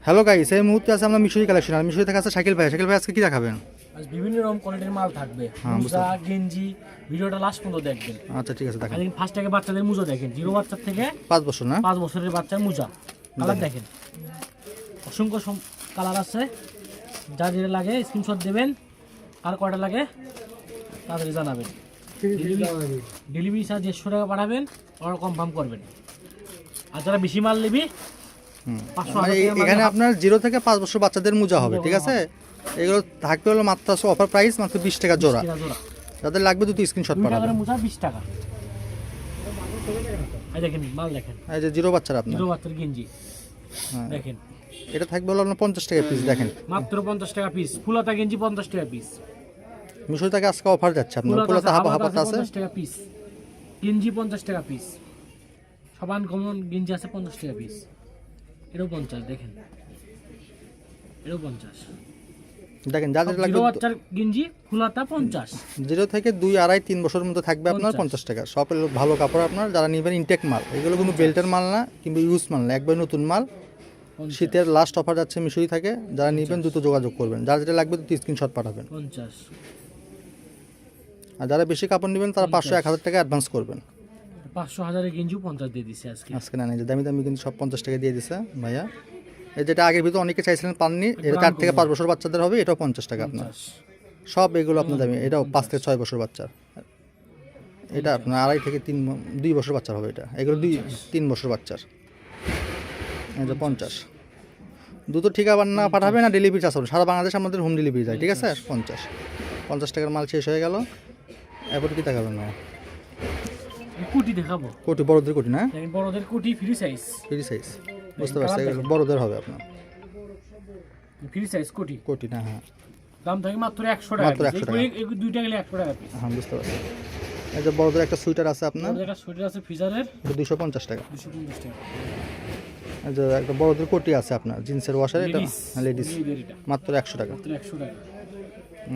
Hello guys, এই মুহূর্তে আছে আমরা মিশরি কালেকশন। আর মিশরি থেকে আছে শাকিল ভাই। শাকিল ভাই আজকে কি দেখাবেন? আজ বিভিন্ন রকম কোয়ালিটির মাল থাকবে। হ্যাঁ, মুজা, গেঞ্জি, ভিডিওটা লাস্ট পর্যন্ত দেখবেন। আচ্ছা ঠিক আছে, দেখেন। আজকে ফার্স্ট থেকে বাচ্চাদের মুজা দেখেন, 0 বাচ্চা থেকে 5 বছর না? 5 বছরের বাচ্চার মুজা। কালার দেখেন, অসংখ্য কালার আছে। যা যেটা লাগে স্ক্রিনশট দেবেন, আর কয়টা লাগে তাড়াতাড়ি জানাবেন। ডেলিভারি চার্জ 150 টাকা পাঠাবেন, অর্ডার কনফার্ম করবেন। আর যারা বেশি মাল নিবি 500 মানে এখানে আপনার 0 থেকে 5 বছর বাচ্চাদের মোজা হবে, ঠিক আছে? এগুলো থাকবে হলো মাত্র অফার প্রাইস মাত্র 20 টাকা জোড়া। যাদের লাগবে দুটো স্ক্রিনশট পাঠাবেন। মুজা 20 টাকা। এই দেখেন মাল দেখেন, এই যে 0 বাচ্চার আপনার 0 বাচ্চার গেঞ্জি দেখেন। এটা থাকবে হলো আপনার 50 টাকা পিস। দেখেন মাত্র 50 টাকা পিস। ফুলাতা গেঞ্জি 50 টাকা পিস। মিশরি থেকে আজকে অফার যাচ্ছে আপনার। ফুলাতা হাফাতা আছে 50 টাকা পিস। গেঞ্জি 50 টাকা পিস। সবান কমন গেঞ্জি আছে 50 টাকা পিস। এরও 50 দেখেন, এরও 50। দেখেন যাদের লাগবে 0 বাচ্চার গেঞ্জি ফুলাতা 50। 0 থেকে 2, 2.5, 3 বছরের মধ্যে থাকবে আপনার 50 টাকা। সব ভালো কাপড় আপনার। যারা নেবেন ইনটেক মাল, এগুলো কিন্তু বেল্টের মাল না কিংবা ইউজ মাল না, একবার নতুন মাল। শীতের লাস্ট অফার যাচ্ছে মিশরি থেকে। যারা নেবেন দ্রুত যোগাযোগ করবেন। যার যেটা লাগবে দ্রুত স্ক্রিনশট পাঠাবেন। 50। আর যারা বেশি কাপড় নেবেন তারা 500, 1000 টাকা অ্যাডভান্স করবেন। 500 হাজারের গেঞ্জি 50 দিয়ে দিছে আজকে। আজকে না নেই যে দামি দামি কিন্তু সব 50 টাকা দিয়ে দিছে ভাইয়া। এই যেটা আগের ভিতরে অনেকে চাইছিলেন পাননি, এটা 4 থেকে 5 বছর বাচ্চাদের হবে, এটাও 50 টাকা আপনার। সব এগুলো আপনার দামি। এটাও 5 থেকে 6 বছর বাচ্চার। এটা আপনার 2.5 থেকে 2 বছর বাচ্চার হবে। এটা এগুলো 2-3 বছর বাচ্চার। এই যে 50 দুটো ঠিকানা না পাঠাবে না, ডেলিভারি চার্জ হবে। সারা বাংলাদেশ আমাদের হোম ডেলিভারি যায়, ঠিক আছে? 50 টাকার মাল শেষ হয়ে গেল। এরপর কি দেখাবেন না? কুটি দেখাবো। কোটি, বড়দের কোটি না? দেখেন বড়দের কুটি ফ্রি সাইজ। ফ্রি সাইজ, বুঝতে পারছি। এগুলো বড়দের হবে আপনার। ফ্রি সাইজ কুটি। কোটি না? হ্যাঁ, দাম থাকে মাত্র 100 টাকা। মাত্র 100 টাকা। এই দুইটা গেলে 100 টাকা পিস। হ্যাঁ, বুঝতে পারছি। এই যে বড়দের একটা সুইটার আছে আপনার, একটা সোয়েটার আছে ফিজারের 250 টাকা। 250 টাকা। এই যে একটা বড়দের কোটি আছে আপনার জিন্সের ওয়াশার, এটা লেডিস, মেয়েদের এটা মাত্র 100 টাকা। মাত্র 100 টাকা।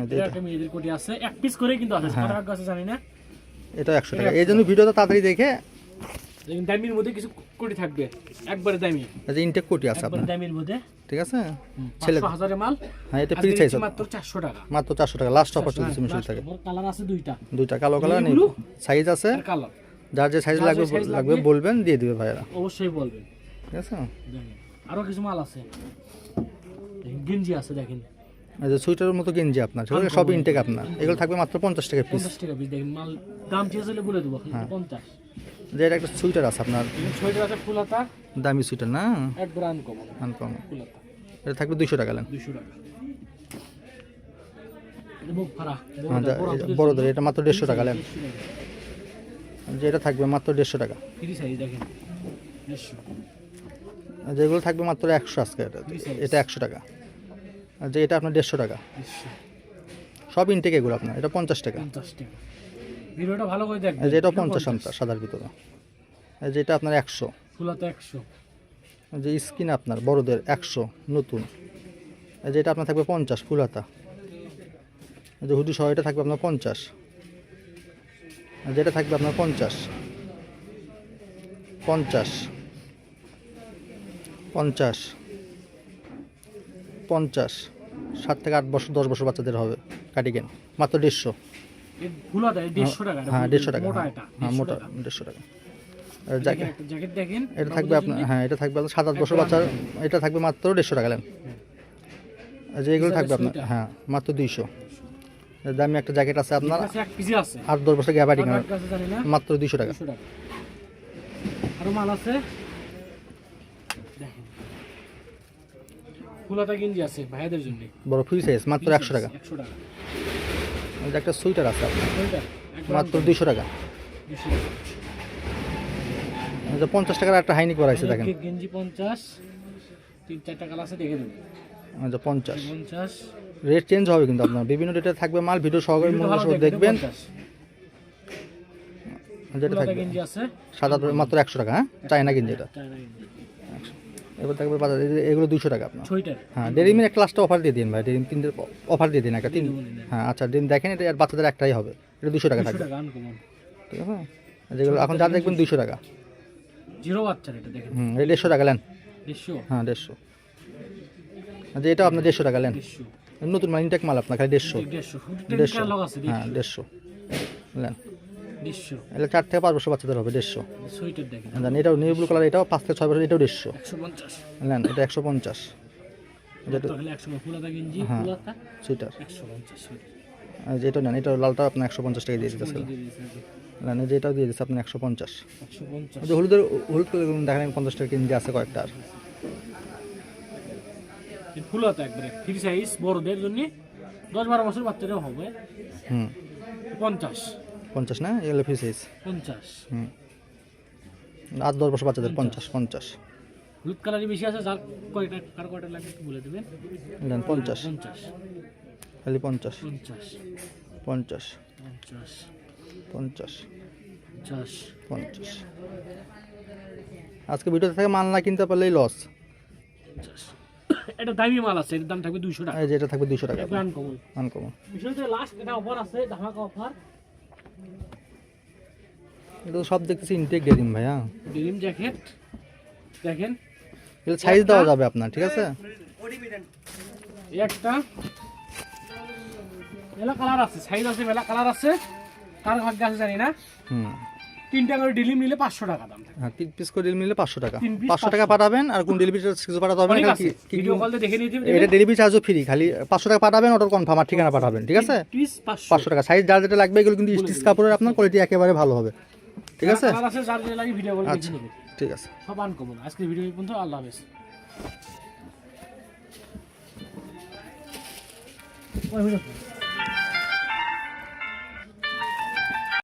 এই যে এটা একটা মেয়েদের কোটি আছে, এক পিস করে কিন্তু আছে। কত টাকা আছে জানি না। এটা 100 টাকা। এই জন্য ভিডিওটা তাড়াতাড়ি দেখে। দেখেন দামির মধ্যে কিছু কোটি থাকবে, একবারে দামি। এই যে ইনটেক কোটি আছে একবারে আপনার, দামির মধ্যে, ঠিক আছে? 500 হাজারের মাল। হ্যাঁ, এটা ফ্রি সাইজ মাত্র 400 টাকা। মাত্র 400 টাকা। লাস্ট অফার চলছে মিশরি থেকে। কালার আছে দুইটা, দুইটা কালো কালার নেই, সাইজ আছে। আর কালার যার যে সাইজ লাগবে বলবেন, দিয়ে দিবে ভাইরা। অবশ্যই বলবেন, ঠিক আছে? দেখেন আরো কিছু মাল আছে। দেখেন গেঞ্জি আছে দেখেন, এই যে সুইটারের মতো গেঞ্জি আপনার, সেগুলো সব ইনটেক আপনার। এগুলো থাকবে মাত্র 50 টাকা পিস। 50 টাকা পিস। দেখেন মাল দাম ঠিক আছে বলে দেবো, 50। যে এটা একটা সুইটার আছে আপনার, সোয়েটার আছে ফুলাতা, দামি সুইটার না? একবার আনকমন আনকমন। ফুলাতা এটা থাকবে 200 টাকা। 200 টাকা। এটা মুখ ফাড়া বড়দের এটা মাত্র 150 টাকা। যে এটা থাকবে মাত্র 150 টাকা। ফ্রি সাইজ দেখেন 150। যেগুলো থাকবে মাত্র 100 আজকে। এটা 100 টাকা। আর যে এটা আপনার 150 টাকা। সব ইনটেক এগুলো আপনার। এটা 50 টাকা। 50 টাকা। ভিডিওটা ভালো করে দেখবেন। এই যে এটা 50 আমতা সাদার ভিতরে। এই যে এটা আপনার 100। ফুলাতা 100। এই যে স্কিন আপনার বড়দের 100 নতুন। এই যে এটা আপনার থাকবে 50 ফুলাতা। এই যে হুডি সহ এটা থাকবে আপনার 50। আর যেটা থাকবে আপনার 50 50 50 50। 7 থেকে 8 বছর 10 বছর বাচ্চাদের হবে কার্ডিগান, মাত্র 150। এই ফুলাতা 150 টাকা। হ্যাঁ, 150 টাকা। মোটা এটা। হ্যাঁ, মোটা 150 টাকা। আর জ্যাকেট দেখেন, এটা থাকবে আপনার, হ্যাঁ, এটা থাকবে আপনার 7-8 বছর বাচ্চার। এটা থাকবে মাত্র 150 টাকা। আর যে এগুলো থাকবে আপনার, হ্যাঁ, মাত্র 200। দামি একটা জ্যাকেট আছে আপনার, এক পিসি আছে 8-10 বছর গ্যাবারিং, কাছে জানি না, মাত্র 200 টাকা। 200 টাকা। আরো মাল আছে দেখেন, ফুলাতা গেঞ্জি আছে ভাইদের জন্য, বড় ফ্রি সাইজ, মাত্র 100 টাকা। 100 টাকা। এই যে একটা সুইটার আছে আপনার, ওইটা একবার মাত্র 200 টাকা। 200 টাকা। এই যে 50 টাকার একটা হাইনিক করাইছে দেখেন। গেঞ্জি 50, 3-4টা কালার আছে দেখে দেবেন। এই যে 50 50 রেট চেঞ্জ হবে কিন্তু আপনার, বিভিন্ন রেটে থাকবে মাল। ভিডিও সহকারে মূল্য সহ দেখবেন। যেটা থাকবে গেঞ্জি আছে সাদা মাত্র 100 টাকা। হ্যাঁ, চায়না গেঞ্জি এটা। এবার থাকবে বাজার এগুলো 200 টাকা আপনার। সোয়েটার হ্যাঁ, ডেরিমের একটা লাস্টে অফার দিয়ে দিন ভাই। ডেরিম 3 অফার দিয়ে দিন একটা 3। হ্যাঁ, আচ্ছা ডেরিম দেখেন, এটা আর বাচ্চাদের একটাই হবে। এটা 200 টাকা 200 থাকবে, টাকা আনকমন। ঠিক আছে? যেগুলো এখন যা দেখবেন 200 টাকা। 0 বাচ্চার এটা দেখেন, এটা 150 টাকা নেন। 150। হ্যাঁ, 150। যে এটা আপনার 150 টাকা নেন, 150 নতুন মাল ইনটেক মাল আপনার খালি 150 150 150 লগ আছে হ্যাঁ 150 নেন। 150 এটা 4 থেকে 5 বছর বাচ্চাদের হবে 150 সোয়েটার দেখেন জানেন। এটাও নিউ ব্লু কালার, এটাও 5 থেকে 6 বছর, এটাও 150 150 নেন। এটা 150 যেটা তাহলে 100 ফুলাতা গেঞ্জি হ্যাঁ। ফুলাতা সেটার 150 সোয়েটার যেটা নেন, এটা লালটা আপনার 150 টাকা দিয়ে দিতেছে নেন। এই যে এটাও দিয়ে দিচ্ছে আপনি 150। 150 যে হলুদ করে দেখেন 50 টাকা কেজি আছে কয়েকটা আর। এই ফুলাতা একবারে ফ্রি সাইজ বড়দের জন্য 10-12 বছর বাচ্চাদের হবে হুম 50 50 না, এগুলো ফ্রি সাইজ। 50 হুম 8-10 বছর বাচ্চাদের 50 হলুদ কালারই বেশি আছে, যার কয়টা কার কয়টা লাগবে একটু বলে দেবেন। নেন 50 50 খালি 50 50 50 50 50 50 50। আজকে ভিডিও থেকে মাল না কিনতে পারলেই লস। 50 এটা দামি মাল আছে, এর দাম থাকবে 200 টাকা। এই যে এটা থাকবে 200 টাকা প্ল্যান কমন আনকমন। বিষয়টা লাস্ট এটা অফার আছে, ধামাকা অফার। এটা তো সব দেখতেছি ইনটেক ডেনিম ভাই। হ্যাঁ ডেনিম জ্যাকেট দেখেন, এগুলো সাইজ দেওয়া যাবে আপনার, ঠিক আছে। এই একটা মেলা কালার আছে, সাইজ আছে, মেলা কালার আছে, কার ভাগ্য আছে জানি না। হুম 3টা করে ডেনিম নিলে 500 টাকা দাম থাকে। হ্যাঁ 3 পিস করে ডিল মিলে 500 টাকা, 3 piece 500 টাকা পাঠাবেন। আর কোন ডেলিভারি চার্জ কিছু পাঠাতে হবে না, অনেক খালি আছে, ভিডিও কল দিয়ে দেখে নিতে এটা ডেলিভারি চার্জও ফ্রি, খালি 500 টাকা পাঠাবেন, অর্ডার কনফার্ম আর ঠিকানা পাঠাবেন, ঠিক আছে। পিস 500 500 টাকা সাইজ যার যেটা লাগবে, এগুলো কিন্তু স্টিচ কাপড়ের, আপনার কোয়ালিটি একেবারে ভালো হবে, ঠিক আছে। কালার আছে, যার যেটা লাগে ভিডিও কল দেখে আচ্ছা নেবে। ঠিক আছে। সব আনকমন। আজকের ভিডিও এই পর্যন্ত, আল্লাহ হাফেজ।